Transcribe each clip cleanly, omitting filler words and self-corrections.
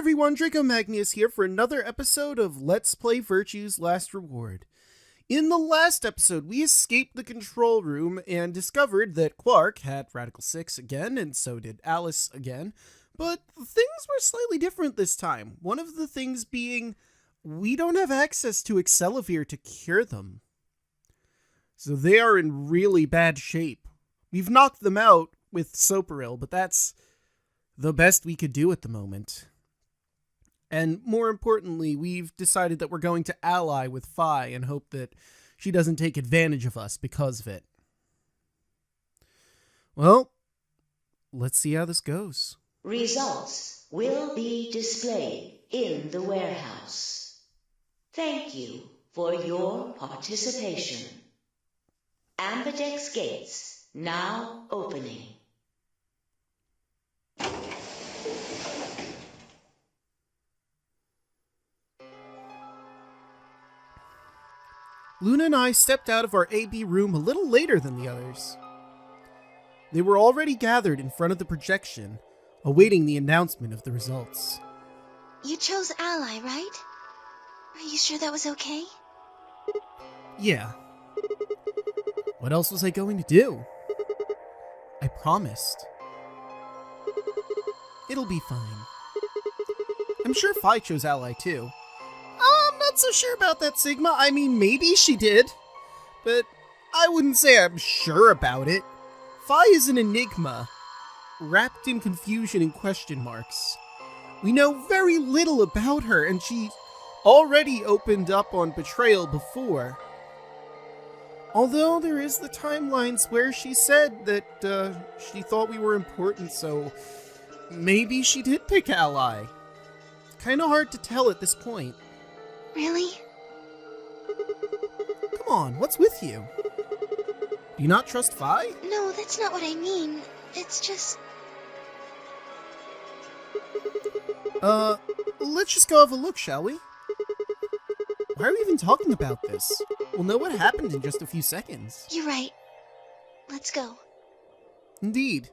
everyone, Draco Magnius here for another episode of Let's Play Virtue's Last Reward. In the last episode, we escaped the control room and discovered that Quark had Radical 6 again, and so did Alice again, but things were slightly different this time. One of the things being, we don't have access to Excelivir to cure them. So they are in really bad shape. We've knocked them out with Soparil, but that's the best we could do at the moment. And more importantly, we've decided that we're going to ally with Phi and hope that she doesn't take advantage of us because of it. Well, let's see how this goes. Results will be displayed in the warehouse. Thank you for your participation. Ambidex gates now opening. Luna and I stepped out of our AB room a little later than the others. They were already gathered in front of the projection, awaiting the announcement of the results. You chose Ally, right? Are you sure that was okay? Yeah. What else was I going to do? I promised. It'll be fine. I'm sure Phi chose Ally too. I'm not so sure about that, Sigma. I mean, maybe she did, but I wouldn't say I'm sure about it. Phi is an enigma, wrapped in confusion and question marks. We know very little about her, and she already opened up on Betrayal before. Although there is the timelines where she said that she thought we were important, so maybe she did pick Ally. Kinda hard to tell at this point. Really? Come on, what's with you? Do you not trust Phi? No, that's not what I mean. It's just... Let's just go have a look, shall we? Why are we even talking about this? We'll know what happened in just a few seconds. You're right. Let's go. Indeed.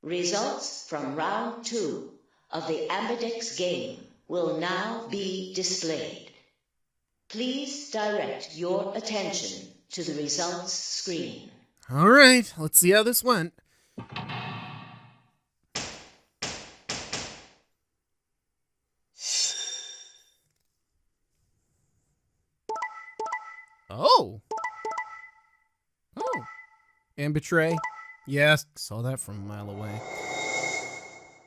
Results from round 2 of the Ambidex game will now be displayed. Please direct your attention to the results screen. Alright, let's see how this went. Oh! And Betray. Yes, saw that from a mile away.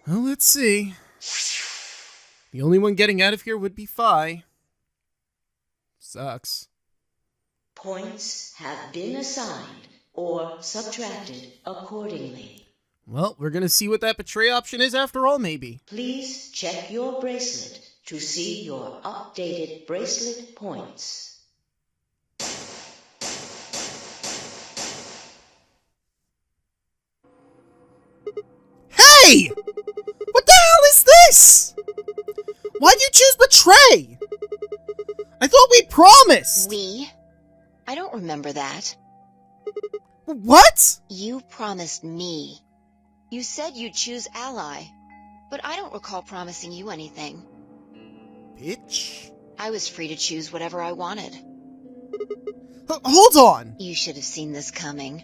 Well, let's see. The only one getting out of here would be Phi. Sucks. Points have been assigned or subtracted accordingly. Well, we're gonna see what that Betray option is after all, maybe. Please check your bracelet to see your updated bracelet points. Hey! What the hell is this? Why'd you choose Betray? I thought we promised! We? I don't remember that. What? You promised me. You said you'd choose Ally, but I don't recall promising you anything. Bitch. I was free to choose whatever I wanted. Hold on! You should have seen this coming.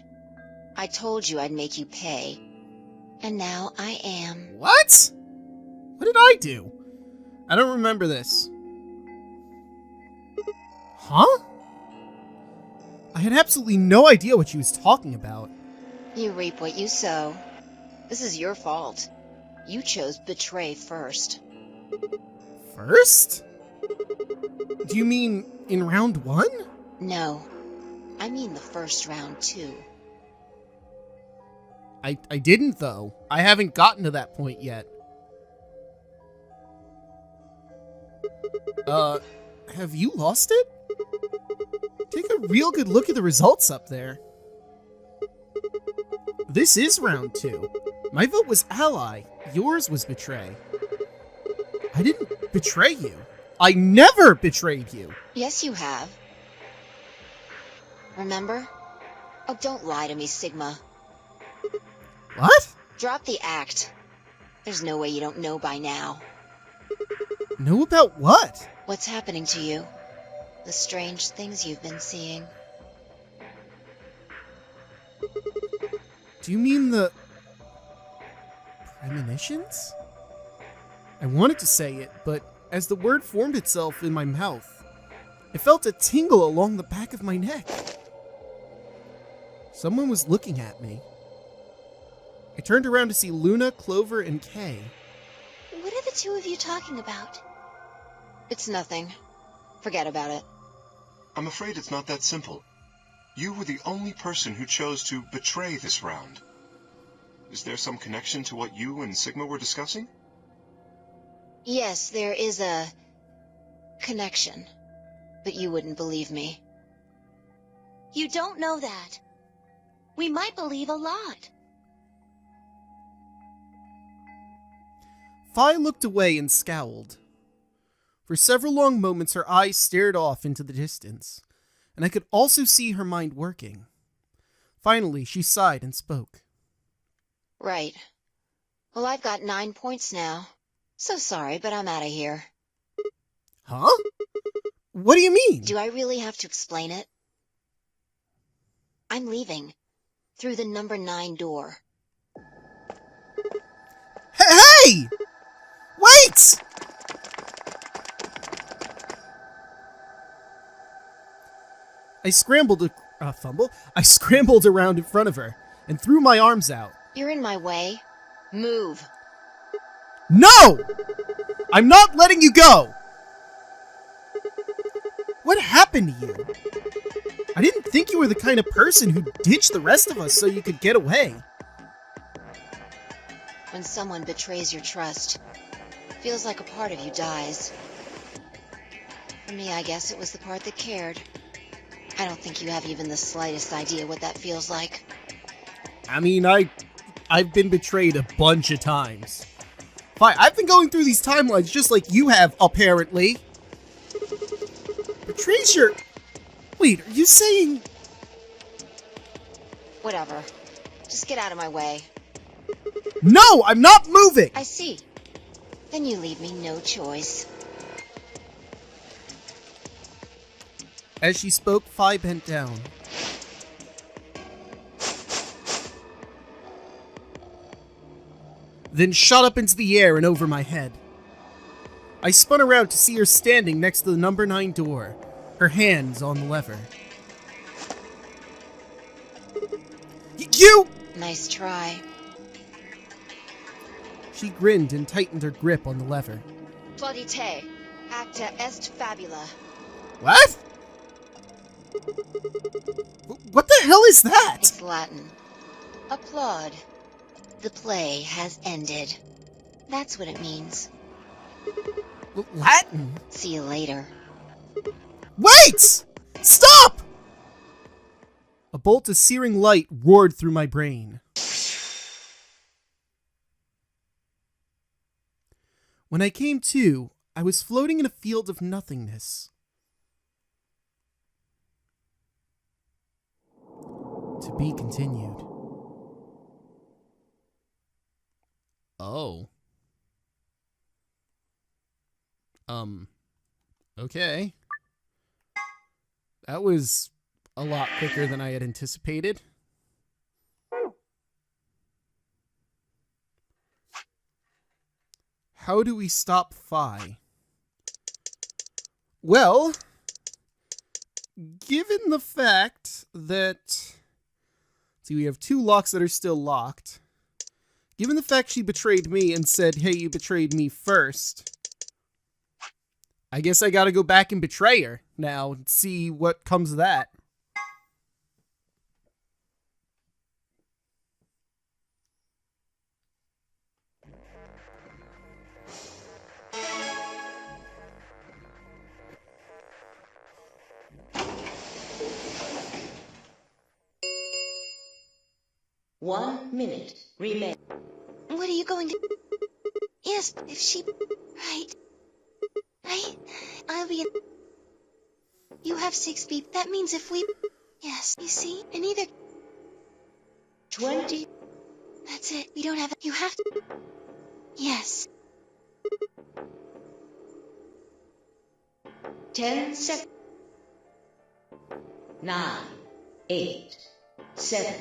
I told you I'd make you pay. And now I am. What? What did I do? I don't remember this. Huh? I had absolutely no idea what she was talking about. You reap what you sow. This is your fault. You chose Betray first. First? Do you mean in round 1? No. I mean the first round, too. I didn't, though. I haven't gotten to that point yet. Have you lost it? Take a real good look at the results up there. This is round 2. My vote was Ally. Yours was Betray. I didn't betray you. I never betrayed you. Yes, you have. remember? Oh, don't lie to me, Sigma. What? Drop the act. There's no way you don't know by now. Know about what? What's happening to you? The strange things you've been seeing. Do you mean the... premonitions? I wanted to say it, but as the word formed itself in my mouth, I felt a tingle along the back of my neck. Someone was looking at me. I turned around to see Luna, Clover, and Kay. What are the two of you talking about? It's nothing. Forget about it. I'm afraid it's not that simple. You were the only person who chose to betray this round. Is there some connection to what you and Sigma were discussing? Yes, there is a connection, but you wouldn't believe me. You don't know that. We might believe a lot. Fi looked away and scowled. For several long moments her eyes stared off into the distance, and I could also see her mind working. Finally, she sighed and spoke. Right. Well, I've got 9 points now. So sorry, but I'm out of here. Huh? What do you mean? Do I really have to explain it? I'm leaving. Through the number 9 door. Hey! Wait! I scrambled I scrambled around in front of her and threw my arms out. You're in my way. Move. No! I'm not letting you go! What happened to you? I didn't think you were the kind of person who'd ditch the rest of us so you could get away. When someone betrays your trust, feels like a part of you dies. For me, I guess it was the part that cared. I don't think you have even the slightest idea what that feels like. I mean, I've been betrayed a bunch of times. Fine, I've been going through these timelines just like you have, apparently. Betrays your... Wait, are you saying... Whatever. Just get out of my way. No, I'm not moving! I see. Then you leave me no choice. As she spoke, Fi bent down. Then shot up into the air and over my head. I spun around to see her standing next to the number 9 door, her hands on the lever. You! Nice try. She grinned and tightened her grip on the lever. Plaudite, acta est fabula. What? What the hell is that? It's Latin. Applaud. The play has ended. That's what it means. Latin? See you later. Wait! Stop! A bolt of searing light roared through my brain. When I came to, I was floating in a field of nothingness. To be continued. Oh. Okay. That was a lot quicker than I had anticipated. How do we stop Fi? Well, given the fact that... See, we have 2 locks that are still locked. Given the fact she betrayed me and said, hey, you betrayed me first, I guess I gotta go back and betray her now and see what comes of that. One minute remains. What are you going to... Yes, if she... Right. I'll be... You have 6 beep. That means if we... Yes, you see? And neither... 20. That's it. We don't have it. You have to... Yes. 10 seconds. 9, 8, 7,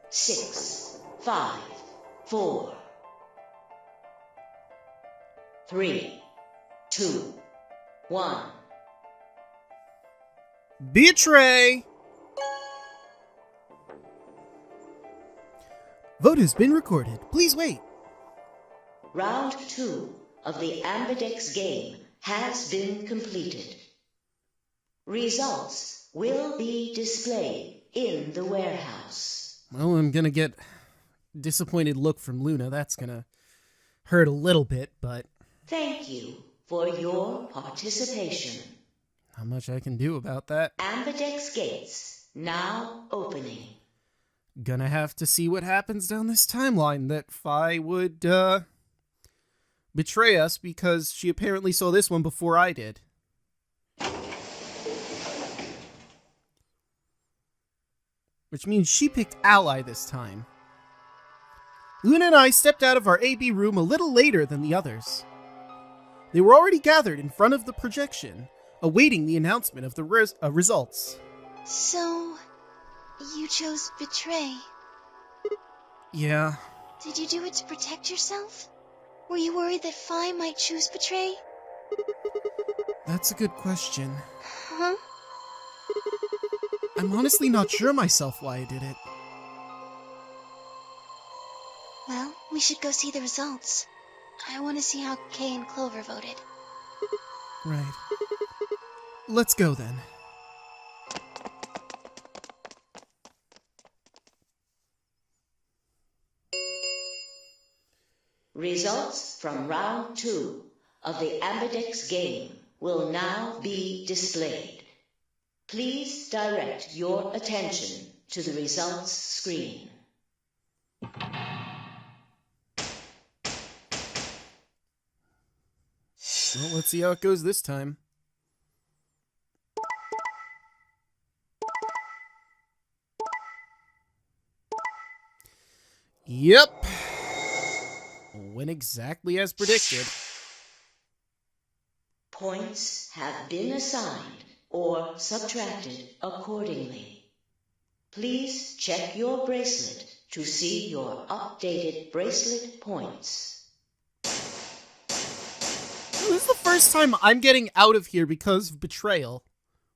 6, 5, 4, 3, 2, 1. Betray! Vote has been recorded. Please wait. Round 2 of the Ambidex game has been completed. Results will be displayed in the warehouse. Well, I'm gonna get a disappointed look from Luna. That's gonna hurt a little bit, but... Thank you for your participation. Not much I can do about that. Ambidex gates now opening. Gonna have to see what happens down this timeline, that Phi would, betray us because she apparently saw this one before I did. Which means she picked Ally this time. Luna and I stepped out of our AB room a little later than the others. They were already gathered in front of the projection, awaiting the announcement of the results. So, you chose Betray. Yeah. Did you do it to protect yourself? Were you worried that Phi might choose Betray? That's a good question. Huh? I'm honestly not sure myself why I did it. Well, we should go see the results. I want to see how Kay and Clover voted. Right. Let's go then. Results from round 2 of the Ambidex game will now be displayed. Please direct your attention to the results screen. Well, let's see how it goes this time. Yep. Went exactly as predicted. Points have been assigned or subtracted accordingly. Please check your bracelet to see your updated bracelet points. This is the first time I'm getting out of here because of betrayal.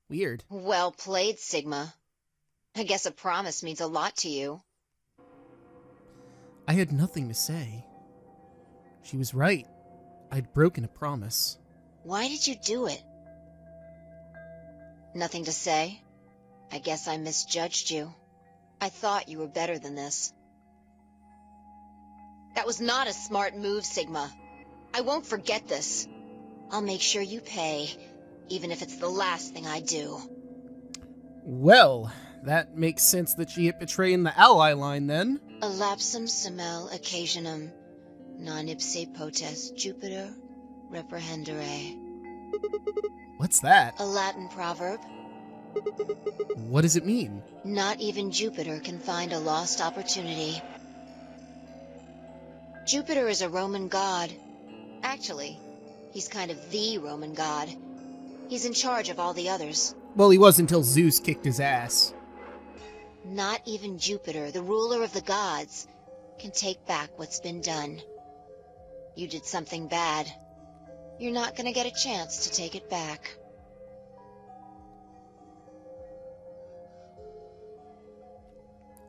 Weird. Well played, Sigma. I guess a promise means a lot to you. I had nothing to say. She was right. I'd broken a promise. Why did you do it? Nothing to say? I guess I misjudged you. I thought you were better than this. That was not a smart move, Sigma. I won't forget this. I'll make sure you pay, even if it's the last thing I do. Well, that makes sense that she hit betray in the ally line then. A lapsum semel occasionum, non ipse potest Jupiter reprehendere. What's that? A Latin proverb. What does it mean? Not even Jupiter can find a lost opportunity. Jupiter is a Roman god. Actually, he's kind of the Roman god. He's in charge of all the others. Well, he was until Zeus kicked his ass. Not even Jupiter, the ruler of the gods, can take back what's been done. You did something bad. You're not gonna get a chance to take it back.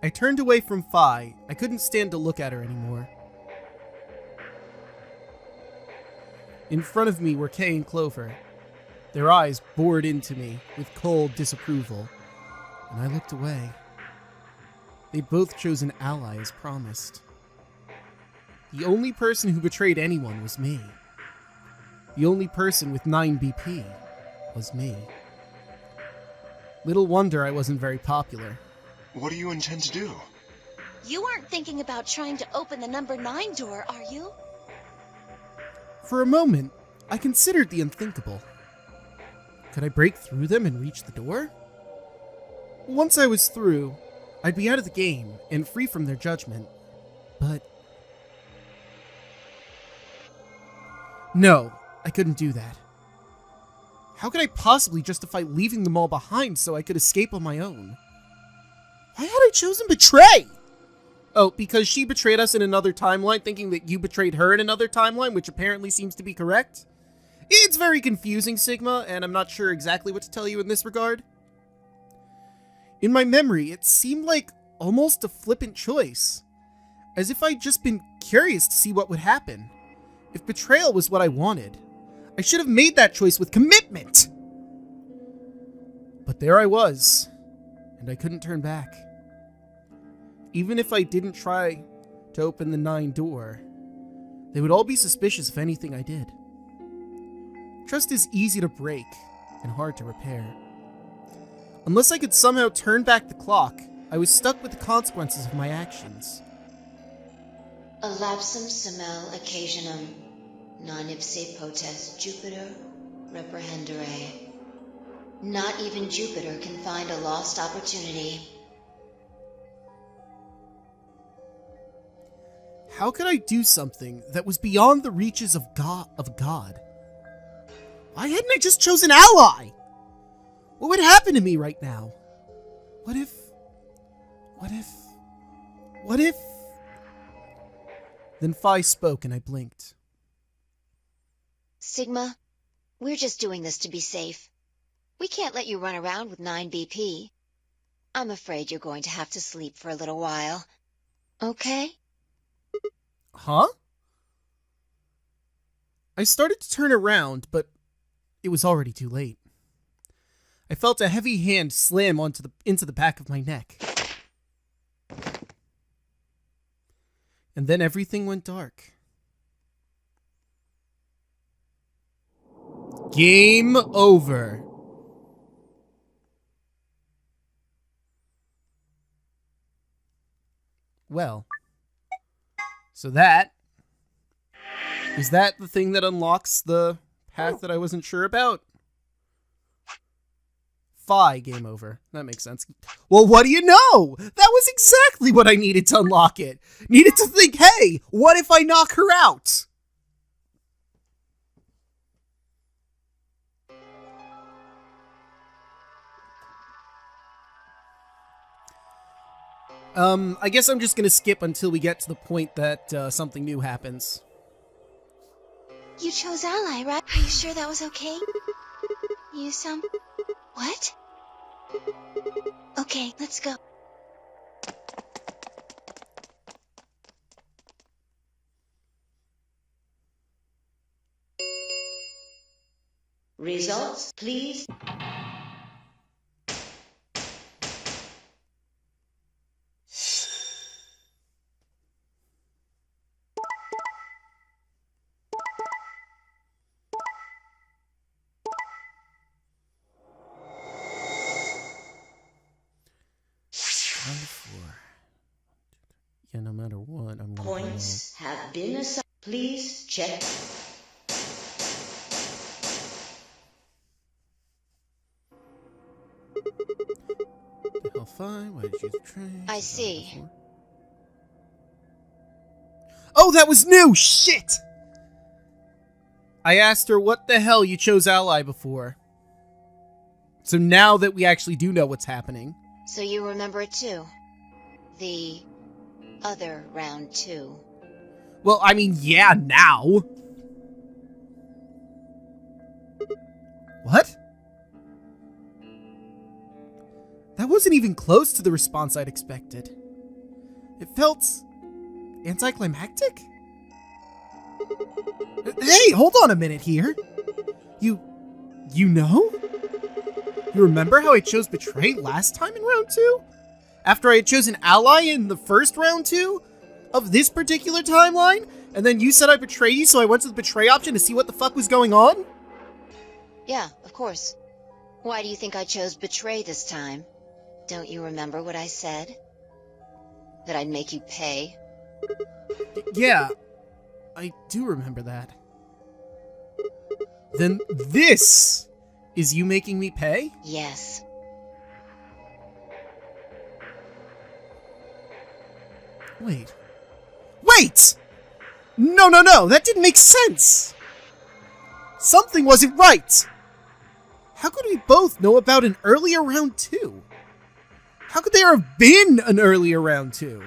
I turned away from Phi. I couldn't stand to look at her anymore. In front of me were Kay and Clover. Their eyes bored into me with cold disapproval, and I looked away. They both chose an ally as promised. The only person who betrayed anyone was me. The only person with 9 BP was me. Little wonder I wasn't very popular. What do you intend to do? You aren't thinking about trying to open the number 9 door, are you? For a moment, I considered the unthinkable. Could I break through them and reach the door? Once I was through, I'd be out of the game and free from their judgment. But no, I couldn't do that. How could I possibly justify leaving them all behind so I could escape on my own? Why had I chosen Betray? Oh, because she betrayed us in another timeline, thinking that you betrayed her in another timeline, which apparently seems to be correct? It's very confusing, Sigma, and I'm not sure exactly what to tell you in this regard. In my memory, it seemed like almost a flippant choice, as if I'd just been curious to see what would happen. If betrayal was what I wanted, I should have made that choice with commitment! But there I was, and I couldn't turn back. Even if I didn't try to open the 9 door, they would all be suspicious of anything I did. Trust is easy to break and hard to repair. Unless I could somehow turn back the clock, I was stuck with the consequences of my actions. A lapsum semel occasionum, non ipse potest Jupiter reprehendere. Not even Jupiter can find a lost opportunity. How could I do something that was beyond the reaches of God? Why hadn't I just chosen Ally? What would happen to me right now? What if... Then Phi spoke and I blinked. Sigma, we're just doing this to be safe. We can't let you run around with 9 BP. I'm afraid you're going to have to sleep for a little while. Okay? Huh? I started to turn around, but it was already too late. I felt a heavy hand slam into the back of my neck. And then everything went dark. Game over. Well, so is that the thing that unlocks the path that I wasn't sure about? Phi, game over. That makes sense. Well, what do you know? That was exactly what I needed to unlock it. Needed to think, hey, what if I knock her out? I guess I'm just gonna skip until we get to the point that something new happens. You chose Ally, right? Are you sure that was okay? What? Okay, let's go. Results, please. Yeah, no matter what, I'm gonna Points have been assigned. Please check. Hell, fine. Why did you use the train? I see. Oh, that was new! Shit! I asked her what the hell you chose Ally before. So now that we actually do know what's happening. So you remember it too? The other round 2. Well, I mean, yeah, now. What? That wasn't even close to the response I'd expected. It felt anticlimactic? Hey, hold on a minute here. You know? You remember how I chose Betray last time in round 2? After I had chosen Ally in the first round 2 of this particular timeline? And then you said I betrayed you, so I went to the Betray option to see what the fuck was going on? Yeah, of course. Why do you think I chose Betray this time? Don't you remember what I said? That I'd make you pay? Yeah, I do remember that. Then this is you making me pay? Yes. Wait. Wait! No, that didn't make sense! Something wasn't right! How could we both know about an earlier round 2? How could there have been an earlier round 2?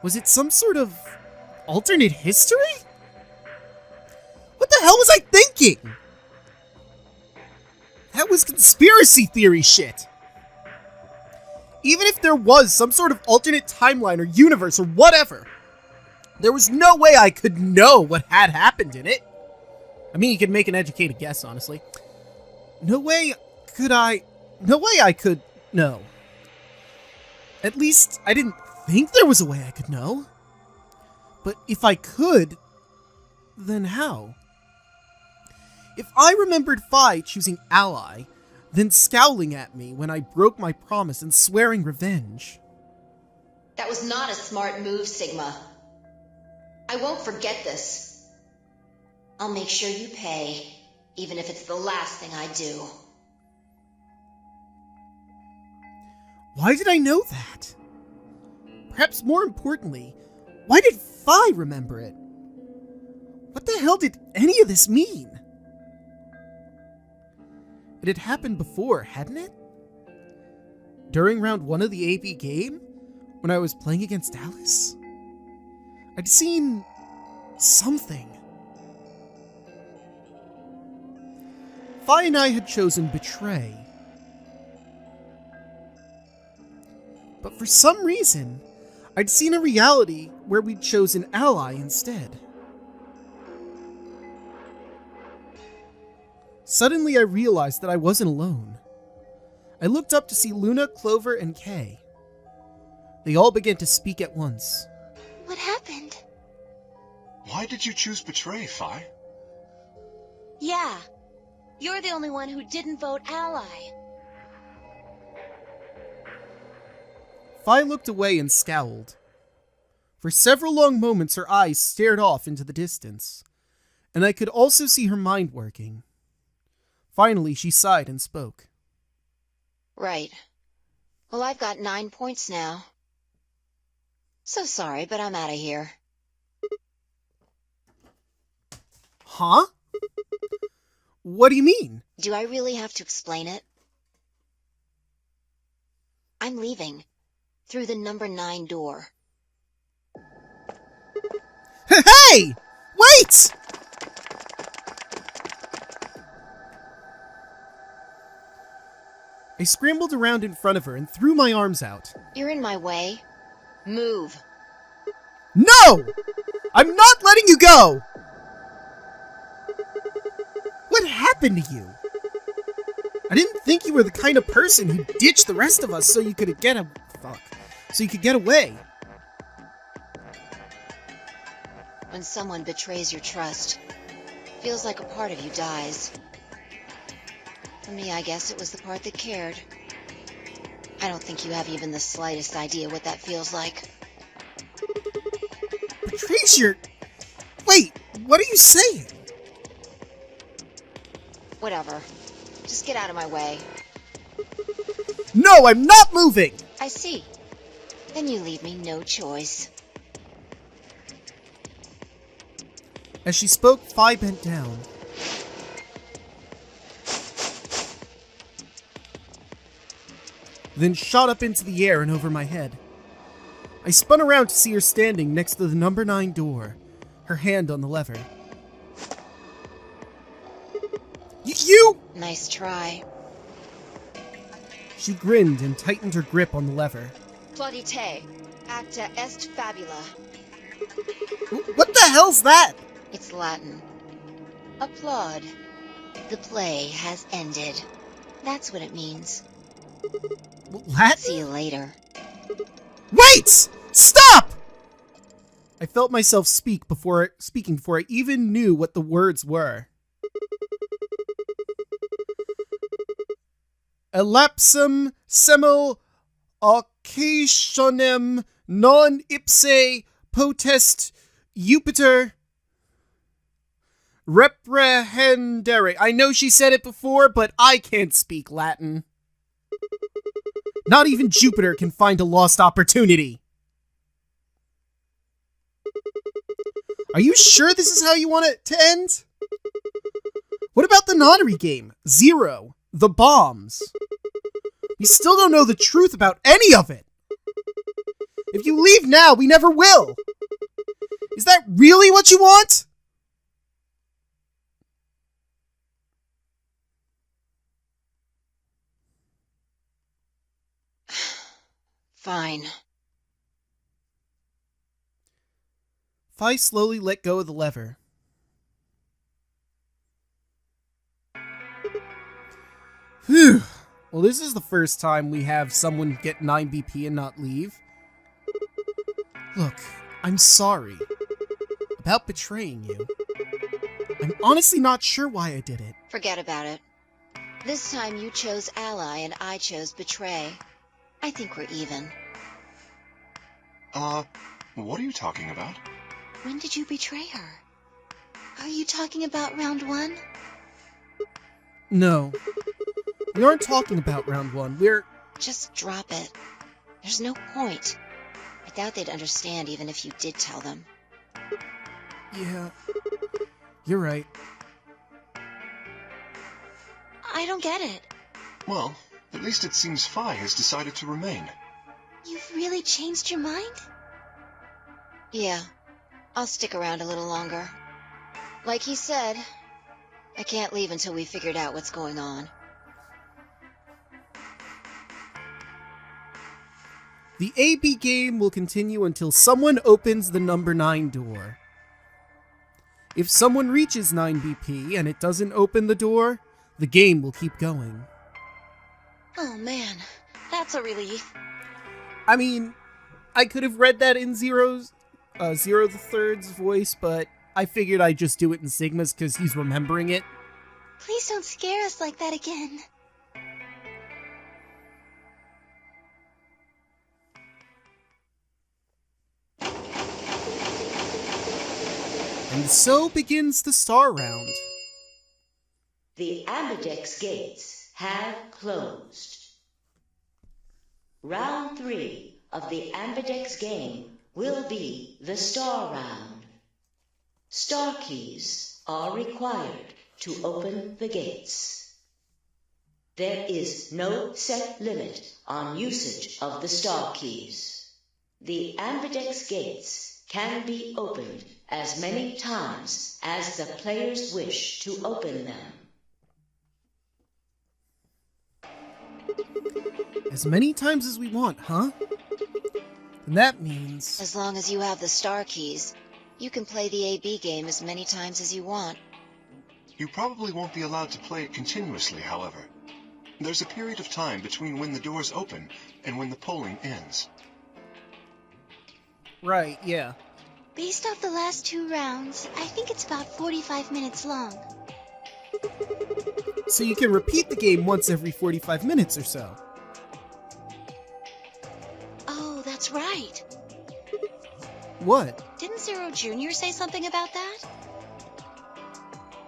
Was it some sort of alternate history? What the hell was I thinking? That was conspiracy theory shit. Even if there was some sort of alternate timeline or universe or whatever, there was no way I could know what had happened in it. I mean, you could make an educated guess, honestly. No way I could know. At least, I didn't think there was a way I could know. But if I could, then how? If I remembered Phi choosing ally, then scowling at me when I broke my promise and swearing revenge. That was not a smart move, Sigma. I won't forget this. I'll make sure you pay, even if it's the last thing I do. Why did I know that? Perhaps more importantly, why did Phi remember it? What the hell did any of this mean? It had happened before, hadn't it? During round 1 of the AP game, when I was playing against Alice? I'd seen something. Phi and I had chosen Betray. But for some reason, I'd seen a reality where we'd chosen Ally instead. Suddenly I realized that I wasn't alone. I looked up to see Luna, Clover, and Kay. They all began to speak at once. What happened? Why did you choose Betray, Phi? Yeah. You're the only one who didn't vote ally. Phi looked away and scowled. For several long moments her eyes stared off into the distance, and I could also see her mind working. Finally, she sighed and spoke. Right. Well, I've got 9 points now. So sorry, but I'm out of here. Huh? What do you mean? Do I really have to explain it? I'm leaving. Through the number 9 door. Hey! Wait! I scrambled around in front of her and threw my arms out. You're in my way. Move. No! I'm not letting you go! What happened to you? I didn't think you were the kind of person who ditched the rest of us so you could get away. When someone betrays your trust, feels like a part of you dies. For me, I guess it was the part that cared. I don't think you have even the slightest idea what that feels like. Betrays your... Wait, what are you saying? Whatever. Just get out of my way. No, I'm not moving! I see. Then you leave me no choice. As she spoke, Phi bent down. Then shot up into the air and over my head. I spun around to see her standing next to the number 9 door, her hand on the lever. You! Nice try. She grinned and tightened her grip on the lever. Plaudite, acta est fabula. What the hell's that? It's Latin. Applaud. The play has ended. That's what it means. Latin? See you later. Wait! Stop! I felt myself speaking before I even knew what the words were. Elapsum semel occasionem non ipse potest Jupiter. Reprehendere. I know she said it before, but I can't speak Latin. Not even Jupiter can find a lost opportunity. Are you sure this is how you want it to end? What about the nonary game? Zero. The bombs. We still don't know the truth about any of it. If you leave now, we never will. Is that really what you want? Fine. Fi slowly let go of the lever. Phew. Well, this is the first time we have someone get 9 BP and not leave. Look, I'm sorry about betraying you. I'm honestly not sure why I did it. Forget about it. This time you chose ally and I chose betray. I think we're even. What are you talking about? When did you betray her? Are you talking about round 1? No. We aren't talking about round 1. We're... Just drop it. There's no point. I doubt they'd understand even if you did tell them. Yeah. You're right. I don't get it. Well, at least it seems Fi has decided to remain. You've really changed your mind? Yeah. I'll stick around a little longer. Like he said, I can't leave until we figured out what's going on. The AB game will continue until someone opens the number 9 door. If someone reaches 9 BP and it doesn't open the door, the game will keep going. Oh man, that's a relief. I mean, I could have read that in Zero the Third's voice, but I figured I'd just do it in Sigma's because he's remembering it. Please don't scare us like that again. And so begins the star round. The Ambidex gates have closed. Round 3 of the Ambidex game will be the star round. Star keys are required to open the gates. There is no set limit on usage of the star keys. The Ambidex gates can be opened as many times as the players wish to open them. As many times as we want, huh? And that means... As long as you have the star keys, you can play the AB game as many times as you want. You probably won't be allowed to play it continuously, however. There's a period of time between when the doors open and when the polling ends. Right, yeah. Based off the last 2 rounds, I think it's about 45 minutes long. So you can repeat the game once every 45 minutes or so. Oh, that's right. What? Didn't Zero Jr. say something about that?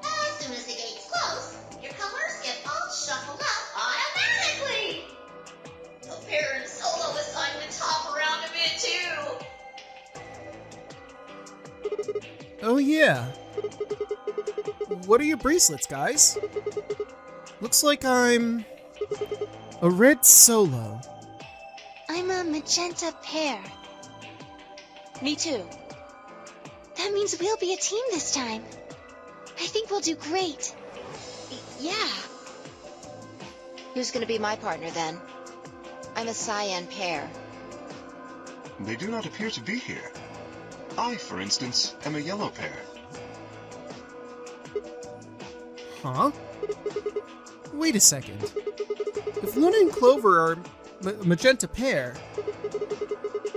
As soon as the gates close, your colors get all shuffled up automatically. Apparent Solo is time to top around a bit too. Oh yeah. What are your bracelets, guys? Looks like I'm... a red Solo. I'm a magenta pair. Me too. That means we'll be a team this time. I think we'll do great. Yeah. Who's gonna be my partner then? I'm a cyan pair. They do not appear to be here. I, for instance, am a yellow pair. Huh? Wait a second. If Luna and Clover are magenta pair,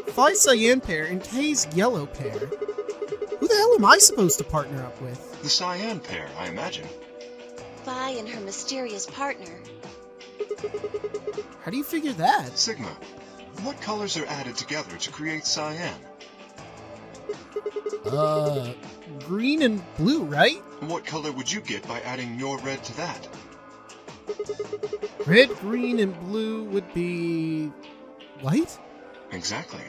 Fi cyan pair, and K's yellow pair, who the hell am I supposed to partner up with? The cyan pair, I imagine. Vi and her mysterious partner. How do you figure that? Sigma, what colors are added together to create cyan? Green and blue, right? What color would you get by adding your red to that? Red, green, and blue would be... white? Exactly.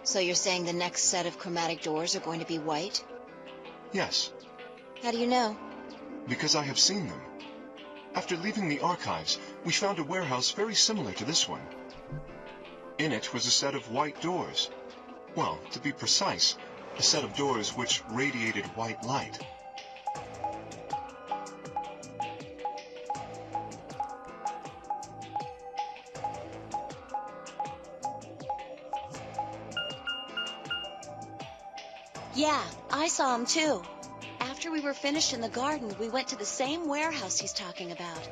So you're saying the next set of chromatic doors are going to be white? Yes, How do you know? because I have seen them. After leaving the archives, we found a warehouse very similar to this one. In it was a set of white doors. Well, to be precise, a set of doors which radiated white light. Yeah, I saw him too. After we were finished in the garden, we went to the same warehouse he's talking about.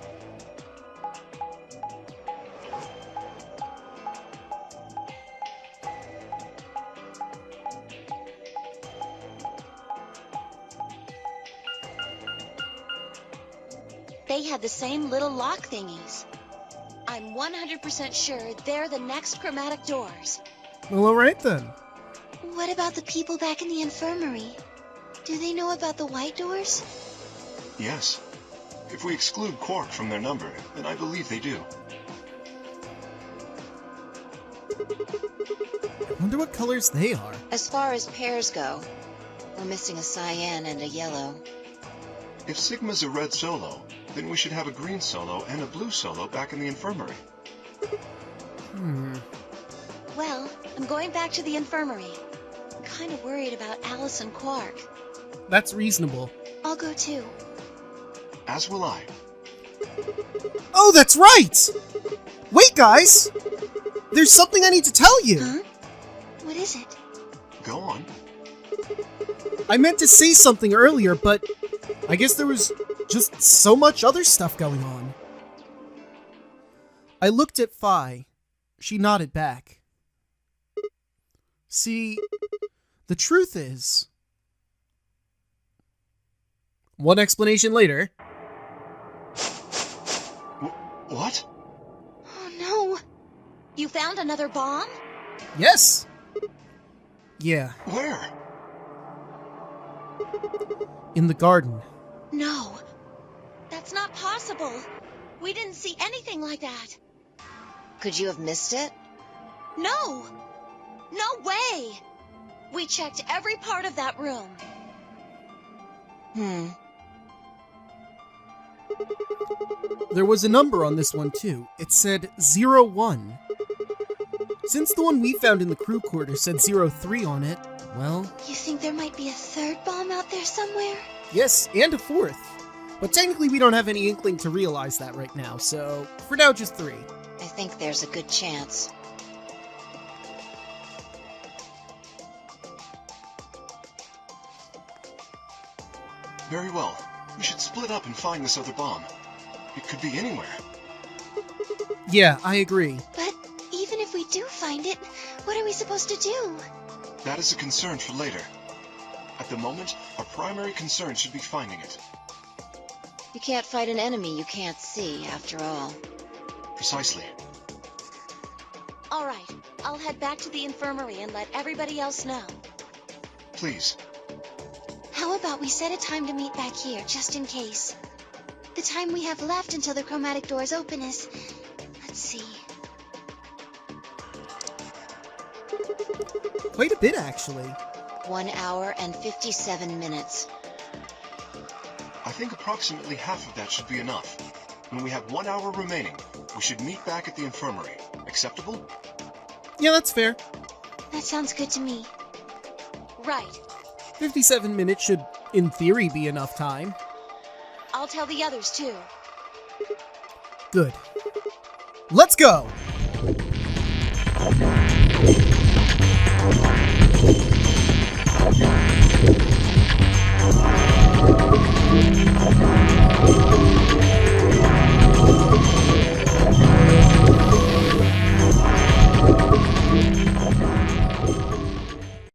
They had the same little lock thingies. I'm 100% sure they're the next chromatic doors. Well, alright then. What about the people back in the infirmary? Do they know about the white doors? Yes. If we exclude Quark from their number, then I believe they do. I wonder what colors they are. As far as pairs go, we're missing a cyan and a yellow. If Sigma's a red solo, then we should have a green solo and a blue solo back in the infirmary. Well, I'm going back to the infirmary. I'm kind of worried about Alice and Quark. That's reasonable. I'll go too. As will I. Oh, that's right! Wait, guys! There's something I need to tell you! Huh? What is it? Go on. I meant to say something earlier, but I guess there was just so much other stuff going on. I looked at Phi. She nodded back. See, the truth is... One explanation later. What? Oh no! You found another bomb? Yes! Yeah, Where? in the garden. No. That's not possible. We didn't see anything like that. Could you have missed it? No! No way! We checked every part of that room. There was a number on this one too. It said 01. Since the one we found in the crew quarters said 03 on it, well... You think there might be a third bomb out there somewhere? Yes, and a fourth. But technically we don't have any inkling to realize that right now, so for now just 3. I think there's a good chance. Very well. We should split up and find this other bomb. It could be anywhere. Yeah, I agree. But even if we do find it, what are we supposed to do? That is a concern for later. At the moment, our primary concern should be finding it. You can't fight an enemy you can't see, after all. Precisely. All right, I'll head back to the infirmary and let everybody else know. Please. How about we set a time to meet back here, just in case? The time we have left until the chromatic doors open is... Let's see... Quite a bit, actually. 1 hour and 57 minutes. I think approximately half of that should be enough. When we have 1 hour remaining, we should meet back at the infirmary. Acceptable? Yeah, that's fair. That sounds good to me. Right. 57 minutes should, in theory, be enough time. I'll tell the others too. Good. Let's go!